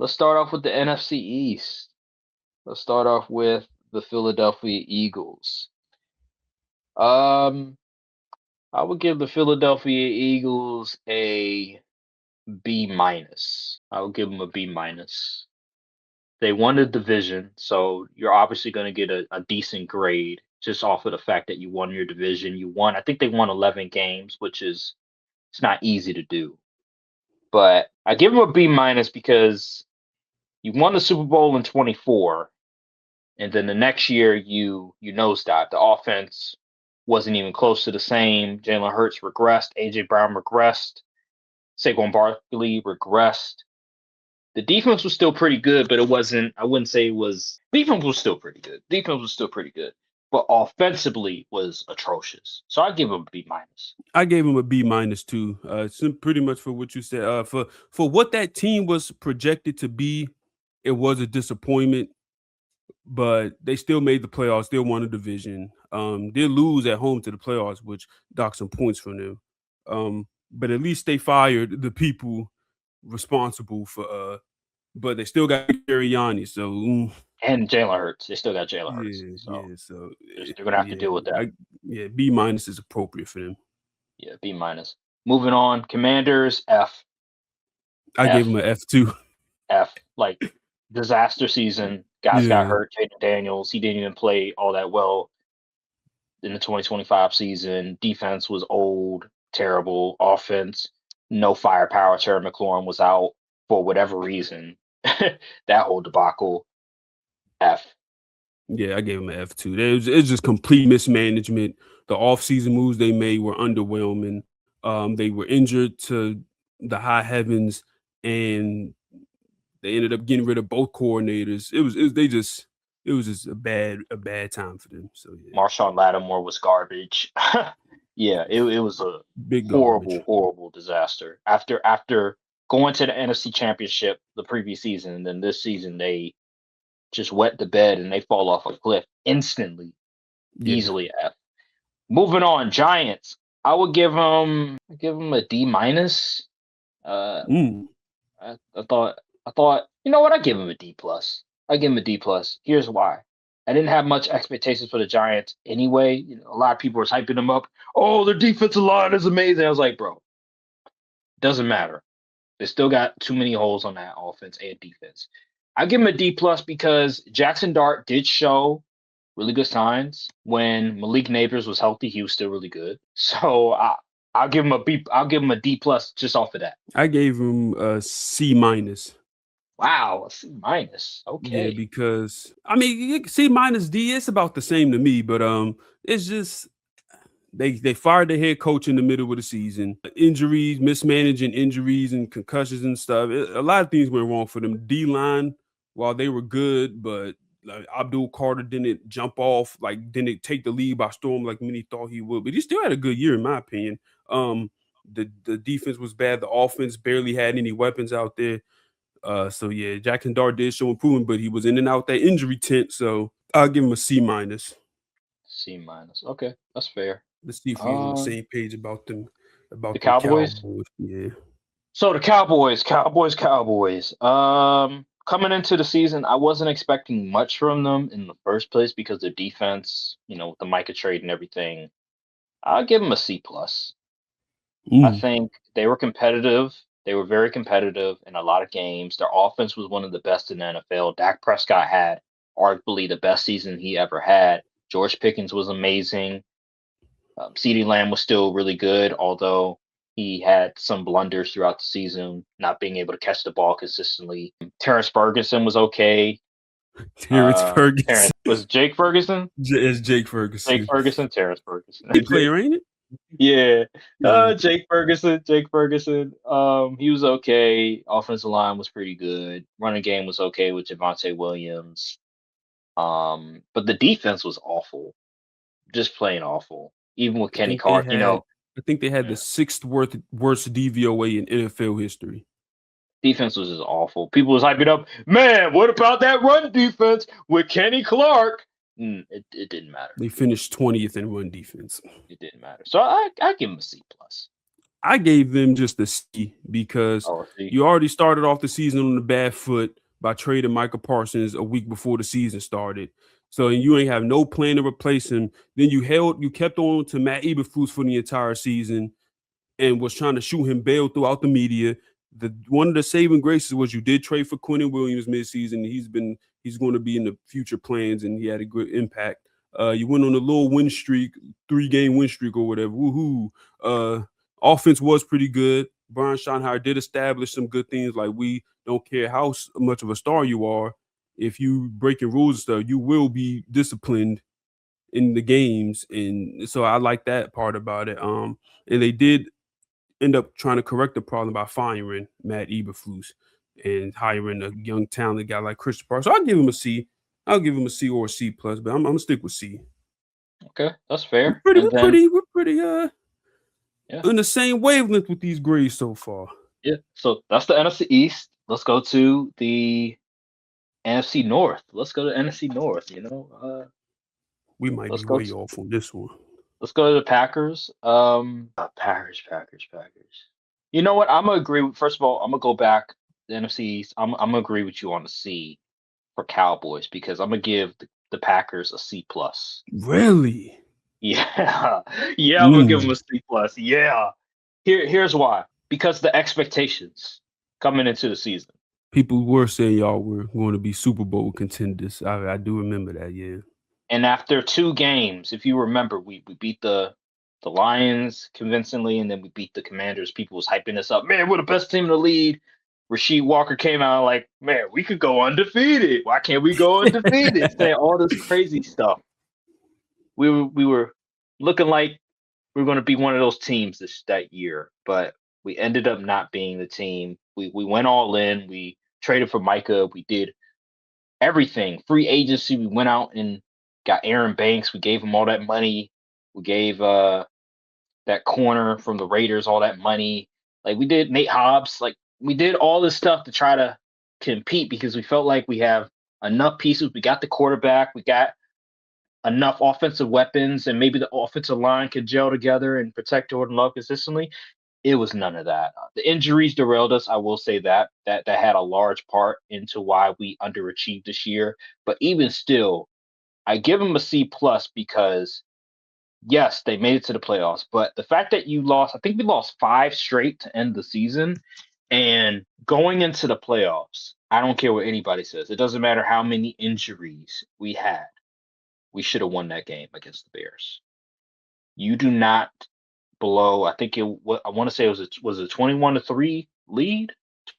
Let's start off with the NFC East. Let's start off with the Philadelphia Eagles. Um, I would give the Philadelphia Eagles a B minus. I would give them a B minus. They won the division, so you're obviously going to get a decent grade just off of the fact that you won your division. You won, I think they won 11 games, which is it's not easy to do. But I give them a B minus because you won the Super Bowl in 24, and then the next year you nosedive. The offense wasn't even close to the same. Jalen Hurts regressed. AJ Brown regressed. Saquon Barkley regressed. The defense was still pretty good, but it wasn't. I wouldn't say it was. Defense was still pretty good. Defense was still pretty good, but offensively was atrocious. So I give them a B minus. I gave him a B minus too. Pretty much for what you said. For what that team was projected to be, it was a disappointment. But they still made the playoffs. Still won the division. Did lose at home to the playoffs, which docked some points from them. But at least they fired the people responsible for. But they still got Ariani. So And Jalen Hurts. They still got Jalen Hurts. yeah, So yeah. So they're gonna have to yeah, deal with that. B minus is appropriate for them. Yeah, B minus. Moving on, Commanders F. I gave F him an F too. F. Like disaster season. Guys got Yeah, hurt. Jaden Daniels. He didn't even play all that well in the 2025 season. Defense was old, terrible. Offense, no firepower. Terry McLaurin was out for whatever reason. That whole debacle. F. yeah. I gave him an F too. It's just complete mismanagement. The offseason moves they made were underwhelming. They were injured to the high heavens, and they ended up getting rid of both coordinators. It was just a bad time for them. So yeah, Marshawn Lattimore was garbage. Yeah, it was a big garbage. horrible, horrible disaster. After going to the NFC Championship the previous season, and then this season they just wet the bed and they fall off a cliff instantly, Yeah. easily F. Moving on, Giants. I give them a D minus. Uh, Mm. I thought you know what? I give them a D plus. I give them a D plus. Here's why. I didn't have much expectations for the Giants anyway. A lot of people were hyping them up. Oh, their defensive line is amazing. I was like, bro, doesn't matter. They still got too many holes on that offense and defense. I give him a D plus because Jackson Dart did show really good signs when Malik Neighbors was healthy. He was still really good. So I'll give him a B. I'll give him a D plus just off of that. I gave him a C minus. Wow, a C minus. Yeah, Okay. because I mean C minus D, it's about the same to me, but it's just they fired the head coach in the middle of the season. Injuries, mismanaging injuries and concussions and stuff. A lot of things went wrong for them. D line, while they were good, but like Abdul Carter didn't jump off, like didn't take the lead by storm like many thought he would. But he still had a good year, in my opinion. The defense was bad. The offense barely had any weapons out there. So yeah, Jackson Dart did show improvement, but he was in and out that injury tent. So I'll give him a C minus. C minus. Okay, that's fair. Let's see if we're on the Um, same page the about them Cowboys. Cowboys. Yeah. So the Cowboys. Coming into the season, I wasn't expecting much from them in the first place because their defense, with the Micah trade and everything. I'll give them a C plus. I Mm. think they were competitive. They were very competitive in a lot of games. Their offense was one of the best in the NFL. Dak Prescott had arguably the best season he ever had. George Pickens was amazing. CeeDee Lamb was still really good, although he had some blunders throughout the season, not being able to catch the ball consistently. Terrence Ferguson was okay. Terrence Ferguson. Terrence was it Jake Ferguson? It's Jake Jake Ferguson. Ferguson, Terrence Ferguson. He player, ain't it? Yeah. Yeah. Jake Ferguson. Jake Ferguson. He was okay. Offensive line was pretty good. Running game was okay with Javonte Williams. But the defense was awful. Just plain awful. Even with I Kenny think they Clark, had I think they had the yeah, sixth worst DVOA in NFL history. defense was just awful. People was hyping up, man, what about that run defense with Kenny Clark? It didn't matter. They finished 20th in run defense. It didn't matter. So I give him a C plus. I gave them just a C because Oh, see. you already started off the season on a bad foot by trading Michael Parsons a week before the season started. So and you ain't have no plan to replace him. Then you kept on to Matt Eberflus for the entire season and was trying to shoot him bail throughout the media. The one of the saving graces was you did trade for Quentin Williams midseason. He's going to be in the future plans, and he had a good impact. You went on a little win streak, 3-game win streak or whatever. Woohoo! Offense was pretty good. Brian Schottenheimer did establish some good things. Like we don't care how much of a star you are, if you breaking rules and stuff, you will be disciplined in the games, and so I like that part about it. And they did end up trying to correct the problem by firing Matt Eberflus and hiring a young talented guy like Christian Park. So I'll give him a C. I'll give him a C or a C plus, but I'm gonna stick with C. Okay, that's We're fair. pretty, And we're then pretty, we're pretty yeah, on the same wavelength with these grades so far. yeah. So that's the NFC East. Let's go to the NFC North. Let's go to NFC North. We might Let's be go way to off on this one. let's go to the Packers. Packers. You know what? I'm gonna agree with. First of all, I'm gonna go back the NFC East. I'm gonna agree with you on the C for Cowboys because I'm gonna give the Packers a C plus. Really? Yeah, yeah, I'm gonna give them Mm. a C plus. Yeah. Here's why. Because the expectations coming into the season. People were saying y'all were going to be Super Bowl contenders. I do remember that. Yeah. And after 2 games, if you remember, we beat the Lions convincingly, and then we beat the Commanders. People was hyping us up. Man, we're the best team in the league. Rasheed Walker came out like, man, we could go undefeated. Why can't we go undefeated? Saying all this crazy stuff. We were looking like we were going to be one of those teams that year, but we ended up not being the team. We went all in. We traded for Micah. We did everything. Free agency. We went out and got Aaron Banks. We gave him all that money. We gave that corner from the Raiders all that money. Like we did Nate Hobbs. Like we did all this stuff to try to compete because we felt like we have enough pieces. We got the quarterback. We got enough offensive weapons, and maybe the offensive line could gel together and protect Jordan Love consistently. It was none of that. The injuries derailed us. I will say that had a large part into why we underachieved this year. But even still, I give them a C plus because yes, they made it to the playoffs. But the fact that you lost, I think we lost 5 straight to end the season, and going into the playoffs, I don't care what anybody says. It doesn't matter how many injuries we had. We should have won that game against the Bears. You do not blow. I think I want to say it was a 21-3 lead,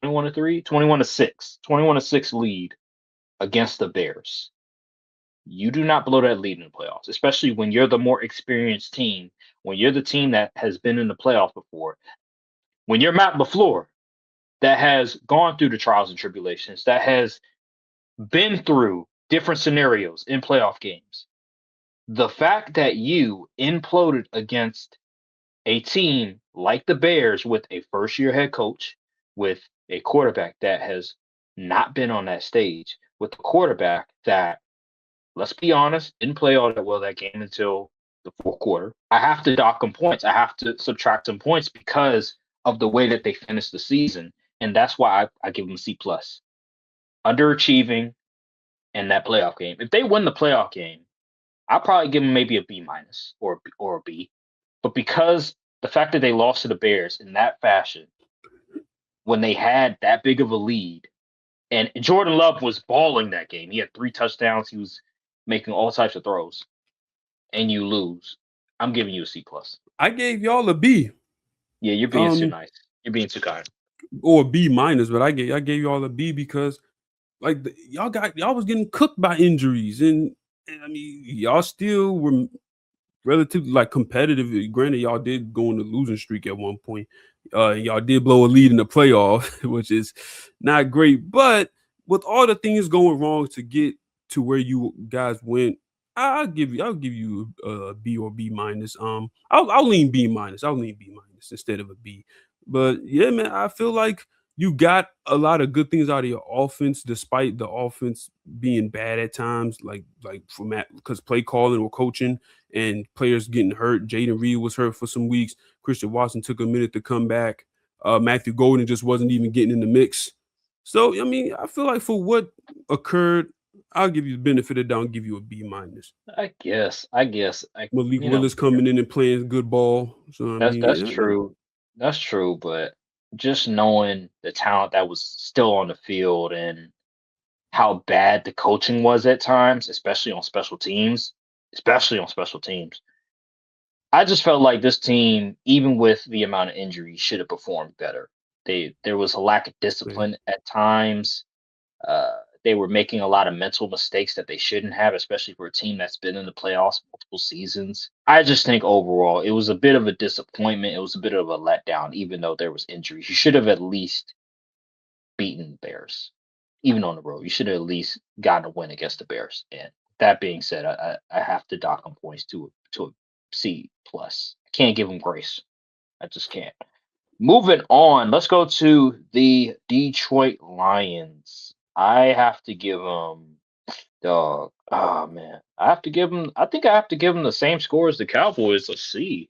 21-3, 21-6, 21-6 lead against the Bears. You do not blow that lead in the playoffs, especially when you're the more experienced team. When you're the team that has been in the playoffs before. When you're Matt LaFleur, that has gone through the trials and tribulations, that has been through different scenarios in playoff games. The fact that you imploded against a team like the Bears with a first year head coach, with a quarterback that has not been on that stage, with a quarterback that, let's be honest, didn't play all that well that game until the fourth quarter. I have to dock them points. I have to subtract some points because of the way that they finished the season. And that's why I give them a C plus. Underachieving in that playoff game. If they win the playoff game, I'll probably give them maybe a B minus or a B. But because the fact that they lost to the Bears in that fashion, when they had that big of a lead, and Jordan Love was balling that game. He had 3 touchdowns. He was making all types of throws, and you lose. I'm giving you a C plus. I gave y'all a B. Yeah, you're being too nice. You're being too kind. Or a B minus, but I gave y'all a B because like y'all was getting cooked by injuries, and I mean y'all still were relatively like competitive. Granted, y'all did go on a losing streak at one point. Y'all did blow a lead in the playoffs, which is not great. But with all the things going wrong to get to where you guys went, I'll give you a B or B minus. I'll lean B minus. I'll lean B minus instead of a B. But yeah, man, I feel like you got a lot of good things out of your offense, despite the offense being bad at times, like for Matt, because play calling or coaching and players getting hurt. Jaden Reed was hurt for some weeks. Christian Watson took a minute to come back. Matthew Golden just wasn't even getting in the mix. So I mean, I feel like for what occurred, I'll give you the benefit of the doubt and give you a B minus. Malik You know, Willis coming in and playing good ball. So I mean, that's true. That's true, but just knowing the talent that was still on the field and how bad the coaching was at times, especially on special teams. I just felt like this team, even with the amount of injuries, should have performed better. There was a lack of discipline at times. They were making a lot of mental mistakes that they shouldn't have, especially for a team that's been in the playoffs multiple seasons. I just think overall it was a bit of a disappointment. It was a bit of a letdown, even though there was injuries. You should have at least beaten the Bears, even on the road. You should have at least gotten a win against the Bears. And that being said, I have to dock them points to a C plus. I can't give them grace. I just can't. Moving on, let's go to the Detroit Lions. I have to give them dog. Oh man, I have to give them. I think I have to give them the same score as the Cowboys. A C.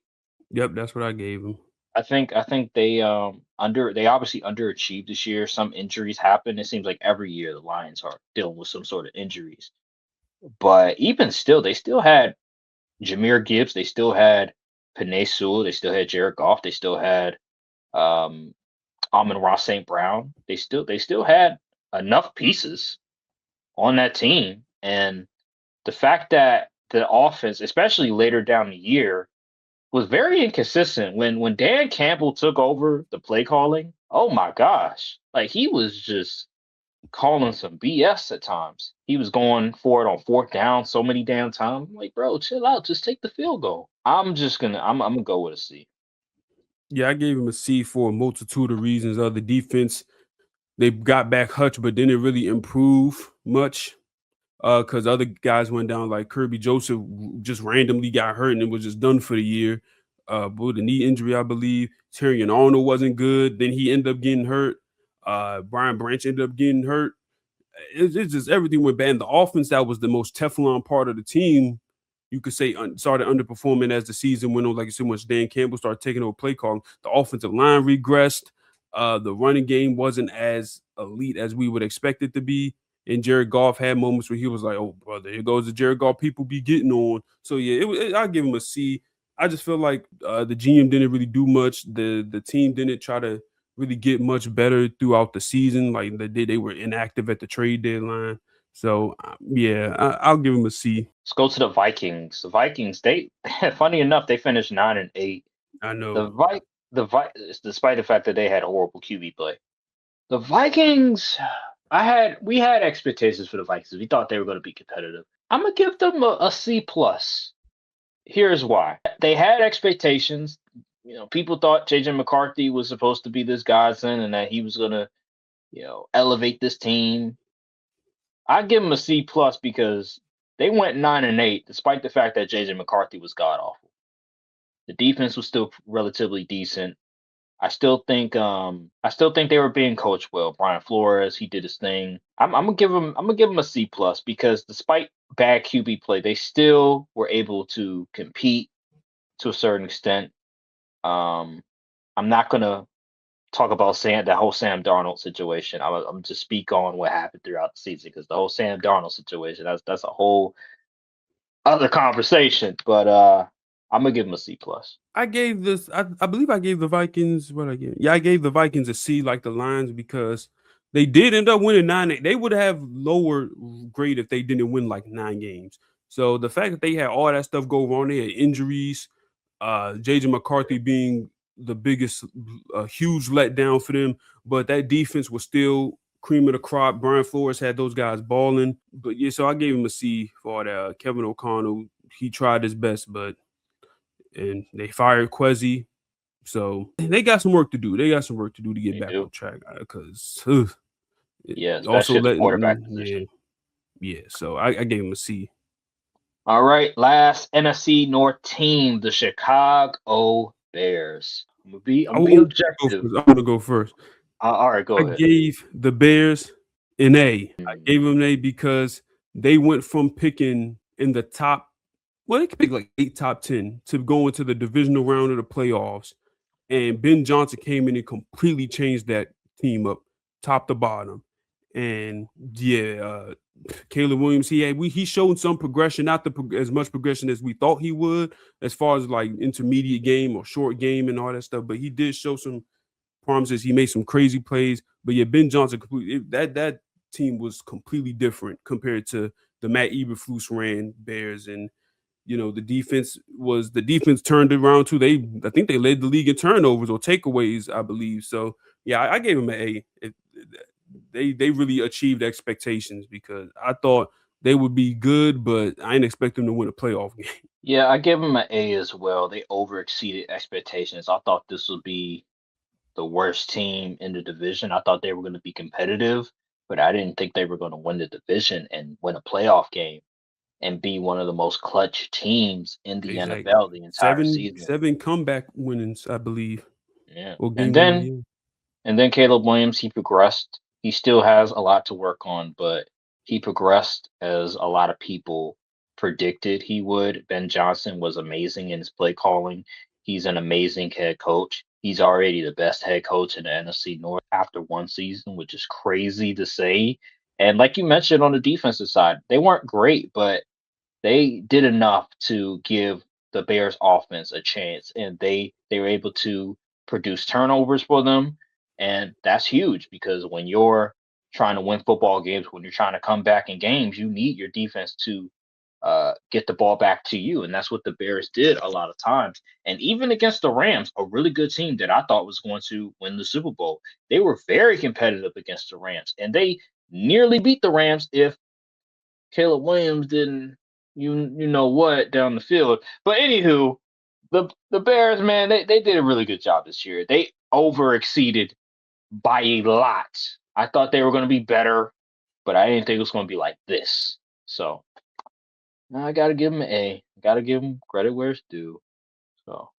Yep, that's what I gave him. I think they obviously underachieved this year. Some injuries happen. It seems like every year the Lions are dealing with some sort of injuries. But even still, they still had Jameer Gibbs. They still had Penei Sewell. They still had Jared Goff. They still had um, Amon-Ra St. Brown. They still had enough pieces on that team, and the fact that the offense, especially later down the year, was very inconsistent. When Dan Campbell took over the play calling, oh my gosh, like he was just calling some BS at times. He was going for it on fourth down so many damn times. I'm like, bro, chill out, just take the field goal. I'm gonna go with a C. Yeah, I gave him a C for a multitude of reasons. The defense, they got back Hutch, but didn't really improve much. Because other guys went down, like Kirby Joseph just randomly got hurt and it was just done for the year. With a knee injury, I believe. Terrion Arnold wasn't good. Then he ended up getting hurt. Brian Branch ended up getting hurt. It's just everything went bad. And the offense that was the most Teflon part of the team, you could say, started underperforming as the season went on. Like you said, once Dan Campbell started taking over play calling, the offensive line regressed. The running game wasn't as elite as we would expect it to be. And Jared Goff had moments where he was like, "Oh, brother, here goes the Jared Goff people be getting on." So yeah, I'll give him a C. I just feel like the GM didn't really do much. The team didn't try to really get much better throughout the season. Like they were inactive at the trade deadline. So yeah, I'll give him a C. Let's go to the Vikings. The Vikings, they funny enough, they finished 9-8. I The know. Vi the Vi Despite the fact that they had horrible QB play. The Vikings, we had expectations for the Vikings. We thought they were going to be competitive. I'm gonna give them a C plus. Here's why. They had expectations. People thought JJ McCarthy was supposed to be this godsend and that he was gonna, elevate this team. I give them a C plus because they went 9-8, despite the fact that JJ McCarthy was god awful. The defense was still relatively decent. I still think they were being coached well. Brian Flores, he did his thing. I'm gonna give him a C plus because despite bad QB play, they still were able to compete to a certain extent. Um, I'm not gonna talk about that whole Sam Darnold situation. I'm just speak on what happened throughout the season because the whole Sam Darnold situation that's a whole other conversation. But I'm gonna give him a C plus. I gave this. I believe I gave the Vikings what I gave. Yeah, I gave the Vikings a C, like the Lions, because they did end up winning 9. They would have lower grade if they didn't win like 9 games. So the fact that they had all that stuff go wrong, they had injuries, JJ McCarthy being the biggest, huge letdown for them, but that defense was still cream of the crop. Brian Flores had those guys balling, but yeah, so I gave him a C for that. Kevin O'Connell, he tried his best, but and they fired Quezzy. So they got some work to do. They got some work to do to get They back on do. track because Yeah, also especially at the letting quarterback position. yeah, yeah. So I gave him a C. All right, last NFC North team, the Chicago Bears. I'm gonna be objective. I'm gonna go first. All right, I go ahead. gave the Bears an A. I Mm, gave them an A because they went from picking in the top, well, they could pick like 8 top 10 to go into the divisional round of the playoffs and Ben Johnson came in and completely changed that team up, top to bottom. And yeah, Caleb Williams, he showed some progression, not as much progression as we thought he would, as far as like intermediate game or short game and all that stuff. But he did show some promises. He made some crazy plays. But yeah, Ben Johnson that team was completely different compared to the Matt Eberflus ran Bears. And the defense turned around too. I think they led the league in turnovers or takeaways, I believe. So yeah, I gave them an A. They really achieved expectations because I thought they would be good, but I didn't expect them to win a playoff game. Yeah, I give them an A as well. They over exceeded expectations. I thought this would be the worst team in the division. I thought they were going to be competitive, but I didn't think they were going to win the division and win a playoff game and be one of the most clutch teams in the Exactly. NFL the entire Seven season. seven comeback winnings, I believe, Yeah. or And game winning. then Yeah. and then Caleb Williams, he progressed. He still has a lot to work on, but he progressed as a lot of people predicted he would. Ben Johnson was amazing in his play calling. He's an amazing head coach. He's already the best head coach in the NFC North after one season, which is crazy to say. And like you mentioned on the defensive side, they weren't great, but they did enough to give the Bears offense a chance, and they were able to produce turnovers for them, and that's huge because when you're trying to win football games, when you're trying to come back in games, you need your defense to get the ball back to you, and that's what the Bears did a lot of times. And even against the Rams, a really good team that I thought was going to win the Super Bowl, they were very competitive against the Rams, and they nearly beat the Rams if Caleb Williams didn't you know what down the field. But anywho, the Bears, man, they did a really good job this year. They over exceeded by a lot. I thought they were gonna be better, but I didn't think it was gonna be like this. So now I gotta give them an A. Gotta give them credit where it's due. So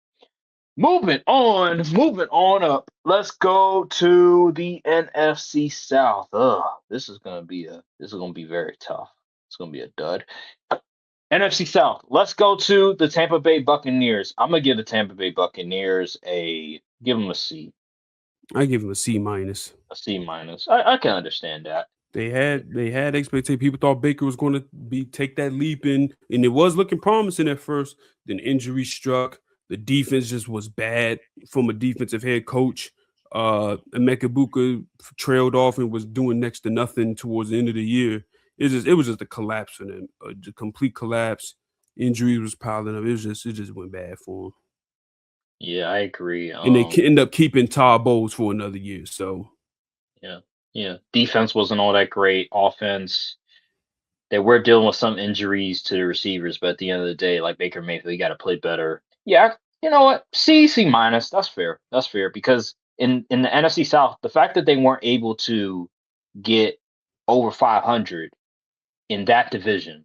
moving on up. Let's go to the NFC South. Ugh, this is gonna be very tough. It's gonna be a dud. NFC South. Let's go to the Tampa Bay Buccaneers. I'm gonna give the Tampa Bay Buccaneers give them a C, I give them a C minus. a C minus. I can understand that. They had expectations. People thought Baker was going to take that leap in, and it was looking promising at first. Then injury struck. The defense just was bad from a defensive head coach. Emeka Buka trailed off and was doing next to nothing towards the end of the year. It was just a collapse for them, a complete collapse. Injuries was piling up. It just went bad for them. Yeah, I agree. And they end up keeping Todd Bowles for another year. So Yeah, yeah. Defense wasn't all that great. Offense, they were dealing with some injuries to the receivers, but at the end of the day, like Baker Mayfield, you got to play better. Yeah, you know what? C minus. That's fair. That's fair because in the NFC South, the fact that they weren't able to get over 500 in that division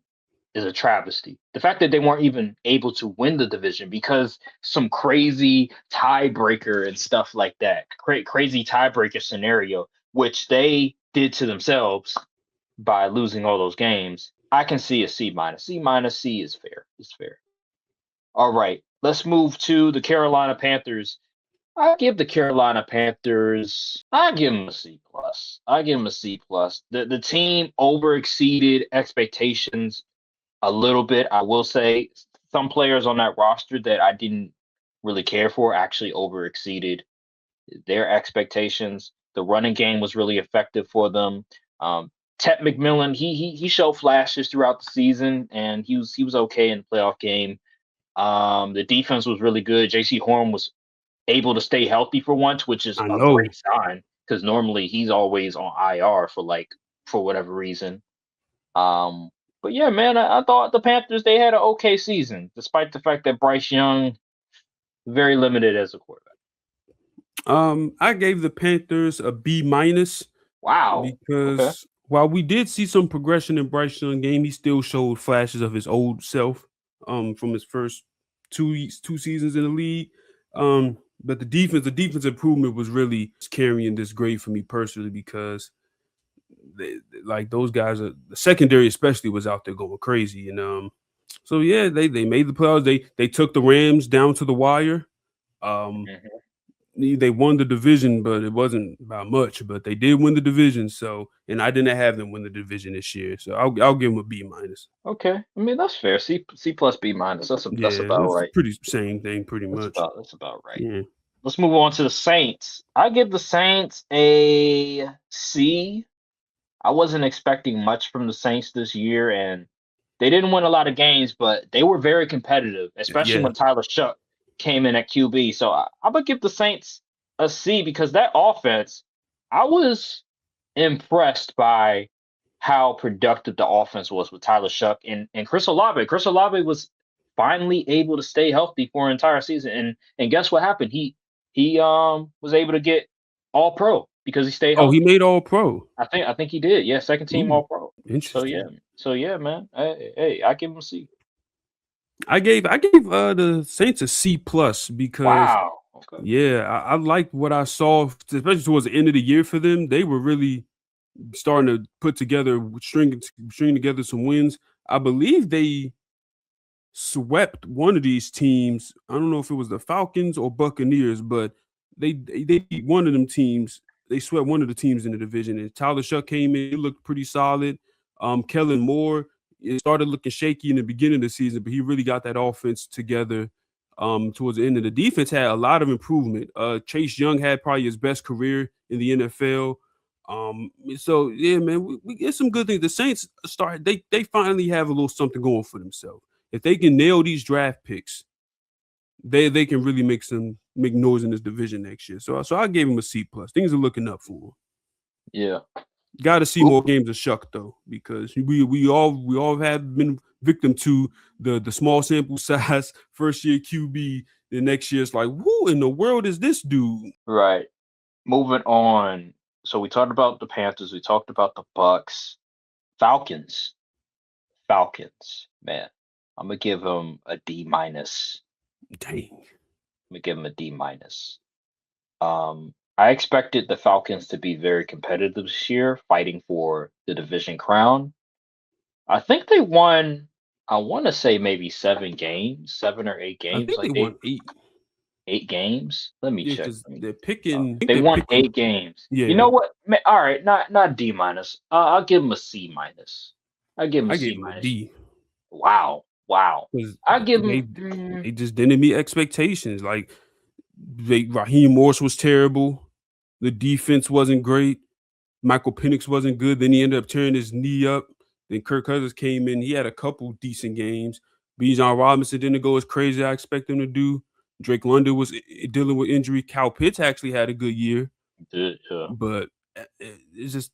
is a travesty. The fact that they weren't even able to win the division because some crazy tiebreaker and stuff like that, crazy tiebreaker scenario, which they did to themselves by losing all those games. I can see a C minus. C minus C is fair. It's fair. All right, let's move to the Carolina Panthers. I give the Carolina Panthers. I give them a C plus. I give them a C plus. The team over exceeded expectations a little bit. I will say some players on that roster that I didn't really care for actually over exceeded their expectations. The running game was really effective for them. Ted McMillan, he showed flashes throughout the season, and he was okay in the playoff game. The defense was really good. J.C. Horn was able to stay healthy for once, which is I a know. great sign because normally he's always on IR for whatever reason. Um, but yeah, man, I thought the Panthers they had an okay season, despite the fact that Bryce Young very limited as a quarterback. I gave the Panthers a B minus Wow. Okay. because while we did see some progression in Bryce Young game, he still showed flashes of his old self from his first two seasons in the league. But the defense improvement was really carrying this grade for me personally because like those guys are the secondary especially was out there going crazy. And so yeah, they made the playoffs. They took the Rams down to the wire. Um, Mhm. They won the division, but it wasn't by much. But they did win the division. So, and I didn't have them win the division this year. So I'll give them a B minus. Okay, I mean that's fair. C plus B minus. That's Yeah, about it's right. pretty same thing, pretty much. That's about right. Yeah. Let's move on to the Saints. I give the Saints a C. I wasn't expecting much from the Saints this year, and they didn't win a lot of games, but they were very competitive, especially Yeah. when Tyler Shuck came in at QB. So I'm gonna give the Saints a C because that offense, I was impressed by how productive the offense was with Tyler Shuck and Chris Olave. Chris Olave was finally able to stay healthy for an entire season, and guess what happened? He was able to get All Pro because he stayed Oh, he healthy. made All Pro. I think he did. Yeah, second team Ooh, All Pro. So yeah, interesting. so yeah, man. Hey, I give him a C. I gave the Saints a C plus because Wow. Okay. yeah, I liked what I saw, especially towards the end of the year for them. They were really starting to put together, string together some wins. I believe they swept one of these teams. I don't know if it was the Falcons or Buccaneers, but they beat one of them teams. They swept one of the teams in the division. And Tyler Shuck came in, he looked pretty solid. Kellen Moore, it started looking shaky in the beginning of the season, but he really got that offense together towards the end. Of the defense had a lot of improvement. Chase Young had probably his best career in the NFL. So yeah, man, we get some good things. The Saints they finally have a little something going for themselves. If they can nail these draft picks, they can really make noise in this division next year. So I gave him a C plus. Things are looking up for him. Yeah. Got to see more games of Shuck though, because we all have been victim to the small sample size first year QB. The next year it's like, who in the world is this dude? Right. Moving on. So we talked about the Panthers. We talked about the Bucks. Falcons. Falcons. Man, I'm gonna give them a D minus. Dang. I'm gonna give them a D minus. I expected the Falcons to be very competitive this year, fighting for the division crown. I think they won. I want to say maybe 7 games, 7 or 8 games. I think they Like they won 8. 8 games. Let me Yeah, check. because they're picking. I think They they're won picking. 8 games. You Yeah, know what? All right, not D minus. I'll give them a C minus. I give them a I C gave them a minus. D Wow, wow. because I give they them. they just didn't meet expectations. Like Raheem Morris was terrible. The defense wasn't great. Michael Penix wasn't good. Then he ended up tearing his knee up. Then Kirk Cousins came in. He had a couple decent games. Bijan Robinson didn't go as crazy as I expect him to do. Drake London was dealing with injury. Cal Pitts actually had a good year, Yeah. but it's just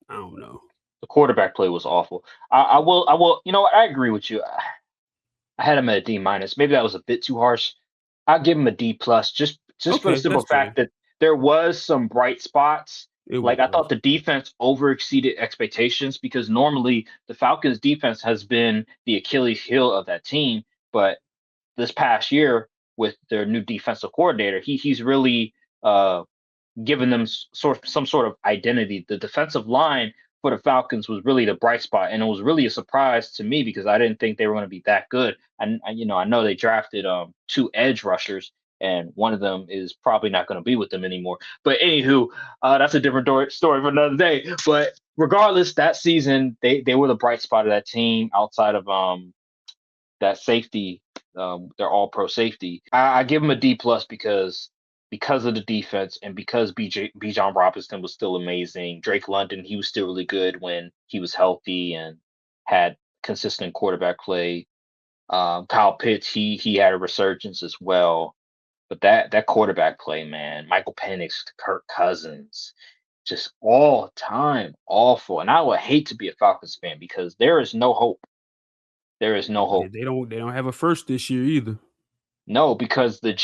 I don't know. The quarterback play was awful. I will. You know what? I agree with you. I had him at a D minus. Maybe that was a bit too harsh. I'll give him a D plus, just for the Okay, simple that's fair. fact that there was some bright spots. It Like I was. thought the defense over exceeded expectations because normally the Falcons defense has been the Achilles heel of that team, but this past year with their new defensive coordinator, he's really given them some sort of identity. The defensive line for the Falcons was really the bright spot, and it was really a surprise to me because I didn't think they were going to be that good. And I know they drafted 2 edge rushers, and one of them is probably not going to be with them anymore. But anywho, that's a different story for another day. But regardless, that season they were the bright spot of that team outside of that safety, their all pro safety. I give them a D plus because of the defense and because Bijan Robinson was still amazing. Drake London, he was still really good when he was healthy and had consistent quarterback play. Kyle Pitts, he had a resurgence as well. But that quarterback play, man, Michael Penix, Kirk Cousins, just all time awful. And I would hate to be a Falcons fan because there is no hope. There is no Yeah, hope. they don't have a first this year either. No, because the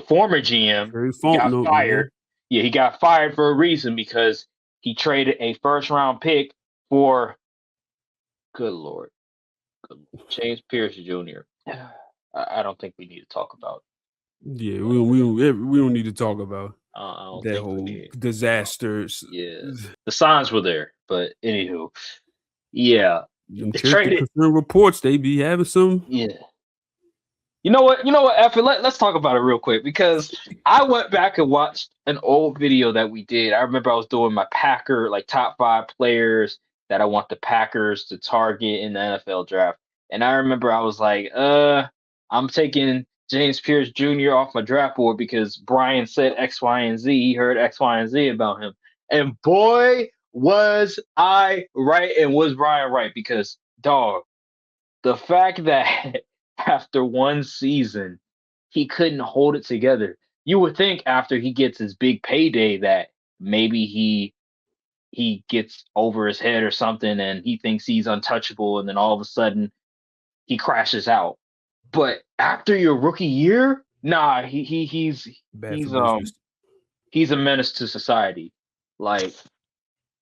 former GM, Very he got Fontenot, yeah. fired. Yeah, he got fired for a reason because he traded a first round pick for, good Lord, James Pierce Jr. I don't think we need to talk about. Yeah, we don't need to talk about I don't that think we whole need. disasters. Yeah, the signs were there, but anywho, yeah, Them they character traded. concern reports, they be having some. Yeah, You know what? You know what, Effie? Let's talk about it real quick because I went back and watched an old video that we did. I remember I was doing my Packer, like top 5 players that I want the Packers to target in the NFL draft. And I remember I was like, I'm taking James Pierce Jr. off my draft board because Brian said X, Y, and Z. He heard X, Y, and Z about him. And boy, was I right and was Brian right because, dog, the fact that after one season he couldn't hold it together. You would think after he gets his big payday that maybe he gets over his head or something and he thinks he's untouchable and then all of a sudden he crashes out. But after your rookie year, nah, Bad for he's business. he's a menace to society. Like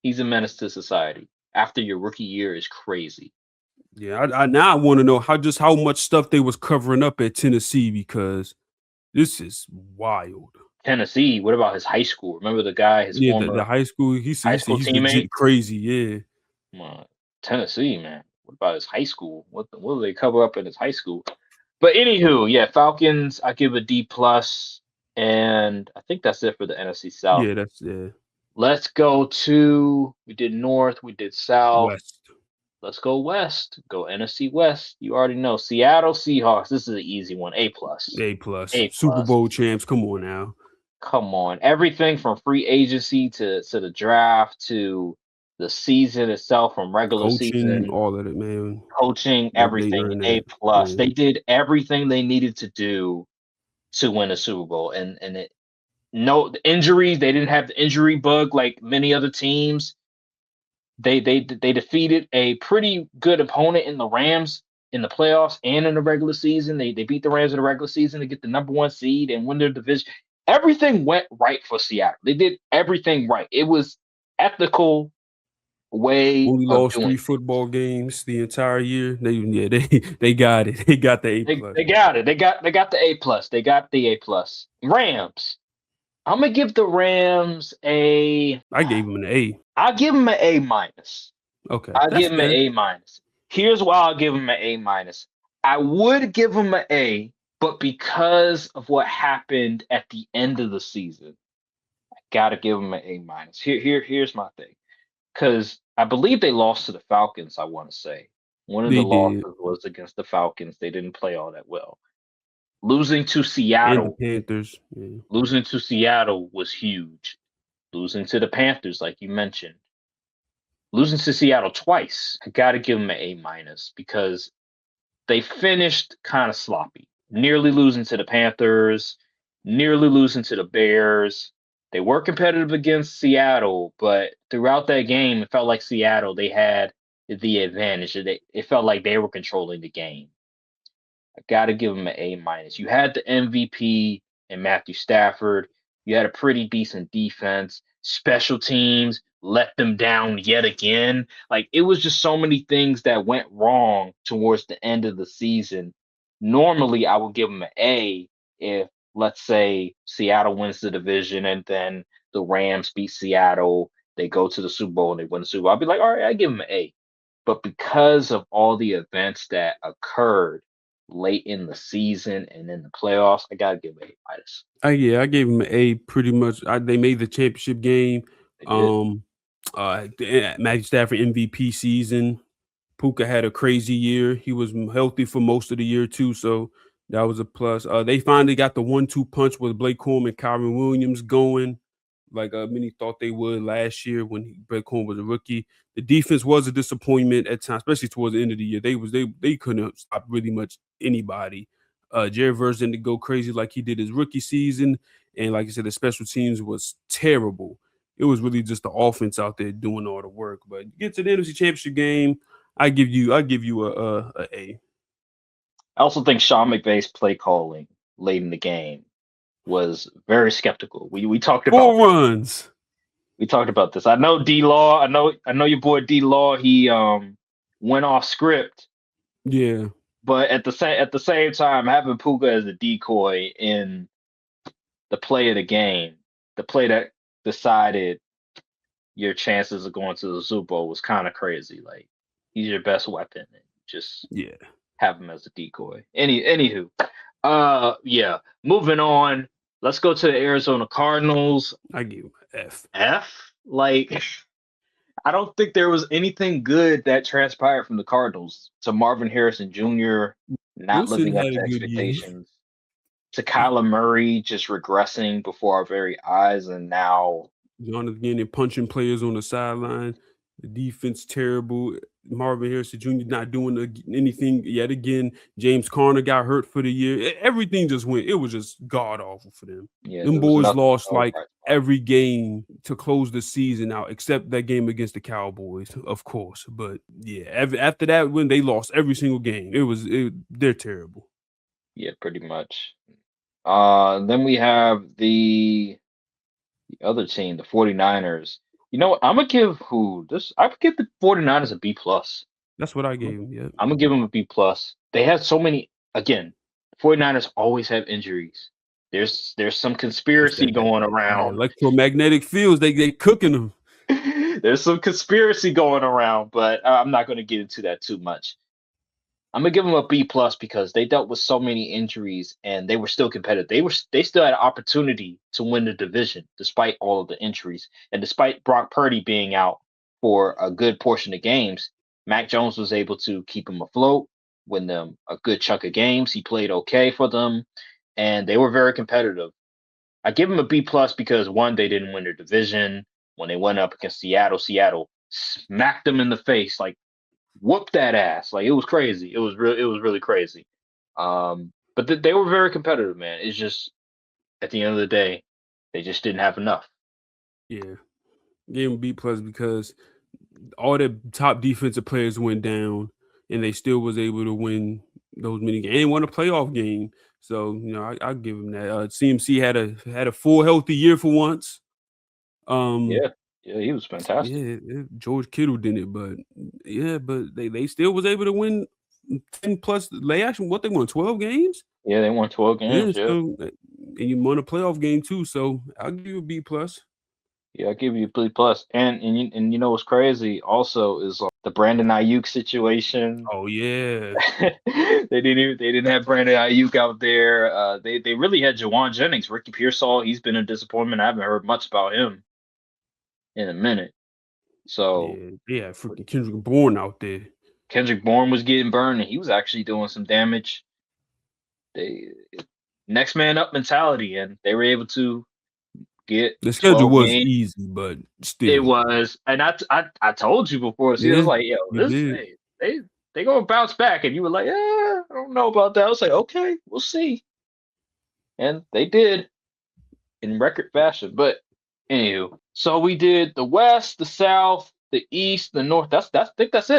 he's a menace to society. After your rookie year is crazy. Yeah, I now I want to know how much stuff they was covering up at Tennessee because this is wild. Tennessee, what about his high school? Remember the guy, his Yeah, the former high school. high He said school he's teammate? legit crazy. Yeah, Uh, Tennessee, man. What about his high school? What do they cover up in his high school? But anywho, yeah, Falcons, I give a D plus, and I think that's it for the NFC South. yeah, that's Let's go to we did North, we did South. West. Let's go West. Go NFC West. You already know Seattle Seahawks. This is an easy one. A plus. A plus. A Super plus. Bowl champs. Come on now. Come on. Everything from free agency to the draft to the season itself, from regular Coaching, season, all of it, man. coaching, They everything. earned A that. plus. Yeah. They did everything they needed to do to win a Super Bowl. And it no the injuries, they didn't have the injury bug like many other teams. They defeated a pretty good opponent in the Rams in the playoffs and in the regular season. They beat the Rams in the regular season to get the number 1 seed and win their division. Everything went right for Seattle. They did everything right. It was ethical way Only of lost doing 3 football games the entire year. They got it. They got the A it. plus. They got it. They got the A plus. They got the A plus. Rams. I'm gonna give the Rams a. I gave him an A. I'll give them an A minus. Okay, I'll that's give him an fair. A minus. Here's why I'll give him an A minus. I would give him an A, but because of what happened at the end of the season, I gotta give him an A minus. Here's my thing. Because I believe they lost to the Falcons, I want to say. One of the They did, losses was against the Falcons. They didn't play all that well. Losing to and the Seattle, Panthers. Yeah. losing to Seattle was huge. Losing to the Panthers, like you mentioned. Losing to Seattle twice, I got to give them an A minus because they finished kind of sloppy, nearly losing to the Panthers, nearly losing to the Bears. They were competitive against Seattle, but throughout that game, it felt like Seattle they had the advantage. It felt like they were controlling the game. I got to give them an A minus. You had the MVP and Matthew Stafford. You had a pretty decent defense. Special teams let them down yet again. Like it was just so many things that went wrong towards the end of the season. Normally, I would give them an A if, let's say, Seattle wins the division and then the Rams beat Seattle. They go to the Super Bowl and they win the Super Bowl. I'll be like, all right, I give them an A. But because of all the events that occurred late in the season and in the playoffs, I gotta give it A minus. I gave him an A pretty much. They made the championship game. They did. Um, Matthew Stafford MVP season. Puka had a crazy year. He was healthy for most of the year too, so that was a plus. They finally got the 1-2 punch with Blake Coleman, Kyron Williams going, like many thought they would last year when Blake Coleman was a rookie. The defense was a disappointment at times, especially towards the end of the year. They couldn't stop really much anybody. Jared Verse didn't go crazy like he did his rookie season, and like I said, the special teams was terrible. It was really just the offense out there doing all the work. But get to the NFC Championship game, I give you a A. I also think Sean McVay's play calling late in the game was very skeptical. We talked about 4 runs. we talked about this. I know D Law. I know your boy D Law. He went off script, Yeah, but at the same time, having Puka as a decoy in the play of the game, the play that decided your chances of going to the Super Bowl was kind of crazy. Like he's your best weapon, and just yeah. have him as a decoy. Anywho, Yeah. Moving on. Let's go to the Arizona Cardinals. I give him an F. F. Like, I don't think there was anything good that transpired from the Cardinals. To Marvin Harrison Jr. not Wilson living up had a to good year. expectations. To Kyler Murray just regressing before our very eyes, and now Jonathan getting punching players on the sideline. The defense terrible. Marvin Harrison Jr. not doing anything yet again. James Conner got hurt for the year. Everything just went. It was just god awful for them. yeah, Them there was boys nothing. lost No like bright spot. every game to close the season out, except that game against the Cowboys, of course. But yeah, after that, when they lost every single game, they're terrible. Yeah, pretty much. Then we have the other team, the 49ers. You know what? I'm gonna give who this I would give the 49ers a B plus. That's what I I'm gave him. Yeah, gonna give them a B plus. They had so many again, 49ers always have injuries. There's some it's conspiracy going the around. electromagnetic fields. They cooking them. There's some conspiracy going around, but I'm not gonna get into that too much. I'm gonna give them a B plus because they dealt with so many injuries and they were still competitive. They still had an opportunity to win the division despite all of the injuries and despite Brock Purdy being out for a good portion of games. Mac Jones was able to keep them afloat, win them a good chunk of games. He played okay for them, and they were very competitive. I give them a B plus because one, they didn't win their division when they went up against Seattle. Seattle smacked them in the face like whooped that ass. Like it was crazy. It was really crazy. But they were very competitive, man. It's just at the end of the day, they just didn't have enough. Yeah, gave him B plus because all the top defensive players went down, and they still was able to win those many games and won a playoff game. So I give him that. CMC had a full healthy year for once. Um, Yeah, yeah, he was fantastic. yeah, George Kittle did it, but yeah, but they still was able to win 10 plus. They actually what they won 12 games. Yeah, they won 12 Yeah, games. Yeah, so and you won a playoff game too. So I'll give you a B plus. yeah, I give you a B plus. And you know what's crazy also is the Brandon Ayuk situation. Oh yeah, They didn't have Brandon Ayuk out there. They really had Jawan Jennings, Ricky Pearsall. He's been a disappointment. I haven't heard much about him in a minute. So yeah. Freaking Kendrick Bourne out there. Kendrick Bourne was getting burned, and he was actually doing some damage. They next man up mentality, and they were able to get The schedule 12 was games. easy, but It still. was, and I told you before. See, I was Yeah, like, yo, you this did. they gonna bounce back, and you were like, yeah, I don't know about that. I was like, okay, we'll see, and they did in record fashion. But anywho, so we did the West, the South, the East, the North. I think that's it.